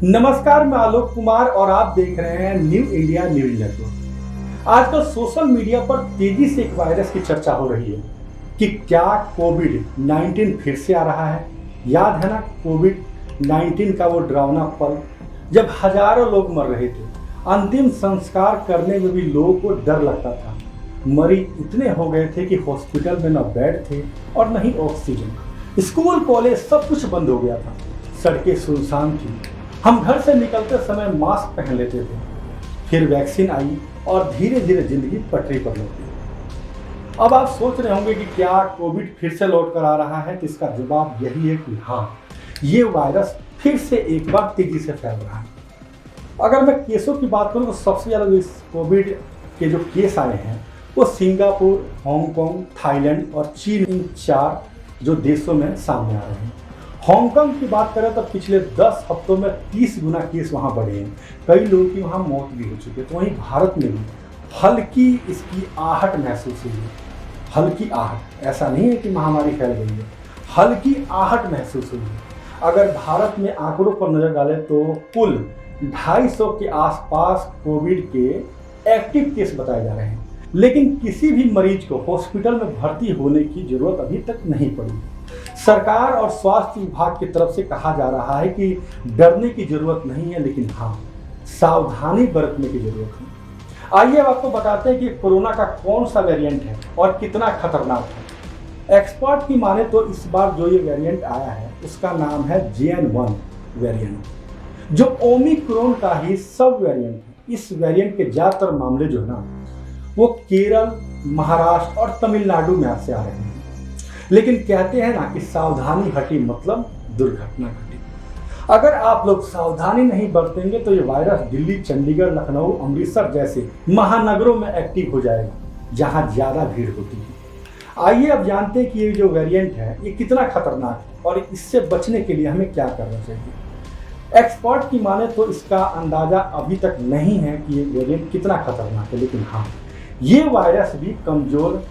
नमस्कार, मैं आलोक कुमार और आप देख रहे हैं न्यू इंडिया न्यूज नेटवर्क। आजकल सोशल मीडिया पर तेजी से एक वायरस की चर्चा हो रही है कि क्या कोविड-19 फिर से आ रहा है। याद है ना कोविड-19 का वो डरावना पल जब हजारों लोग मर रहे थे। अंतिम संस्कार करने में भी लोगों को डर लगता था। मरीज इतने हो गए थे कि हॉस्पिटल में न बेड थे और न ही ऑक्सीजन। स्कूल कॉलेज सब कुछ बंद हो गया था। सड़कें सुनसान थी। हम घर से निकलते समय मास्क पहन लेते थे। फिर वैक्सीन आई और धीरे धीरे जिंदगी पटरी पर लौटी। अब आप सोच रहे होंगे कि क्या कोविड फिर से लौट कर आ रहा है, तो इसका जवाब यही है कि हाँ, ये वायरस फिर से एक बार तेजी से फैल रहा है। अगर मैं केसों की बात करूँ तो सबसे ज़्यादा इस कोविड के जो केस आए हैं वो सिंगापुर, हांगकांग, थाईलैंड और चीन, इन 4 जो देशों में सामने आ रहे हैं। हांगकांग की बात करें तो पिछले 10 हफ्तों में 30 गुना केस वहाँ बढ़े हैं। कई लोगों की वहाँ मौत भी हो चुकी है। तो वहीं भारत में भी हल्की इसकी आहट महसूस हुई है। हल्की आहट, ऐसा नहीं है कि महामारी फैल गई है, हल्की आहट महसूस हुई है। अगर भारत में आंकड़ों पर नजर डालें तो कुल 250 के आसपास कोविड के एक्टिव केस बताए जा रहे हैं, लेकिन किसी भी मरीज को हॉस्पिटल में भर्ती होने की जरूरत अभी तक नहीं पड़ी। सरकार और स्वास्थ्य विभाग की तरफ से कहा जा रहा है कि डरने की जरूरत नहीं है, लेकिन हाँ, सावधानी बरतने की जरूरत है। आइए अब आपको बताते हैं कि कोरोना का कौन सा वेरिएंट है और कितना खतरनाक है। एक्सपर्ट की माने तो इस बार जो ये वेरिएंट आया है उसका नाम है JN.1 वेरिएंट, जो ओमिक्रॉन का ही सब वेरिएंट है। इस वेरिएंट के ज्यादातर मामले जो है ना, वो केरल, महाराष्ट्र और तमिलनाडु में से आ रहे हैं। लेकिन कहते हैं ना कि सावधानी हटी मतलब दुर्घटना घटी। अगर आप लोग सावधानी नहीं बरतेंगे तो ये वायरस दिल्ली, चंडीगढ़, लखनऊ, अमृतसर जैसे महानगरों में एक्टिव हो जाएगा, जहां ज्यादा भीड़ होती है। आइए अब जानते हैं कि ये जो वेरिएंट है ये कितना खतरनाक है और इससे बचने के लिए हमें क्या करना चाहिए। एक्सपर्ट की माने तो इसका अंदाजा अभी तक नहीं है कि ये वेरिएंट कितना खतरनाक है, लेकिन हाँ, ये वायरस भी कमजोर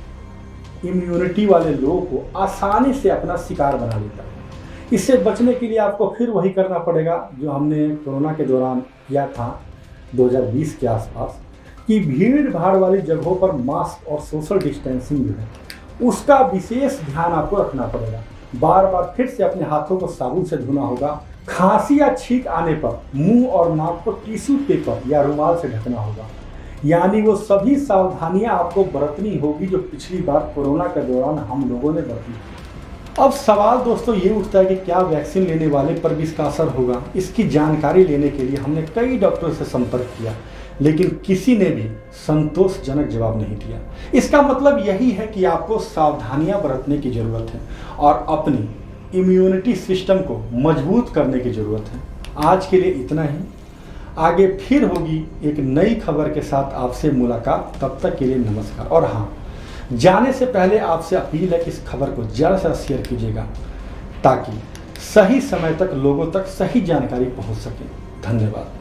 इम्यूनिटी वाले लोगों को आसानी से अपना शिकार बना लेता है। इससे बचने के लिए आपको फिर वही करना पड़ेगा जो हमने कोरोना के दौरान किया था 2020 के आसपास, कि भीड़ भाड़ वाली जगहों पर मास्क और सोशल डिस्टेंसिंग जो है उसका विशेष ध्यान आपको रखना पड़ेगा। बार बार फिर से अपने हाथों को साबुन से धोना होगा। खांसी या छींक आने पर मुंह और नाक को टिश्यू पेपर या रुमाल से ढकना होगा। यानी वो सभी सावधानियां आपको बरतनी होगी जो पिछली बार कोरोना के दौरान हम लोगों ने बरती थी। अब सवाल दोस्तों ये उठता है कि क्या वैक्सीन लेने वाले पर भी इसका असर होगा। इसकी जानकारी लेने के लिए हमने कई डॉक्टरों से संपर्क किया, लेकिन किसी ने भी संतोषजनक जवाब नहीं दिया। इसका मतलब यही है कि आपको सावधानियां बरतने की जरूरत है और अपनी इम्यूनिटी सिस्टम को मजबूत करने की जरूरत है। आज के लिए इतना ही। आगे फिर होगी एक नई खबर के साथ आपसे मुलाकात। तब तक के लिए नमस्कार। और हाँ, जाने से पहले आपसे अपील है कि इस खबर को ज़्यादा से ज़्यादा शेयर कीजिएगा ताकि सही समय तक लोगों तक सही जानकारी पहुंच सके। धन्यवाद।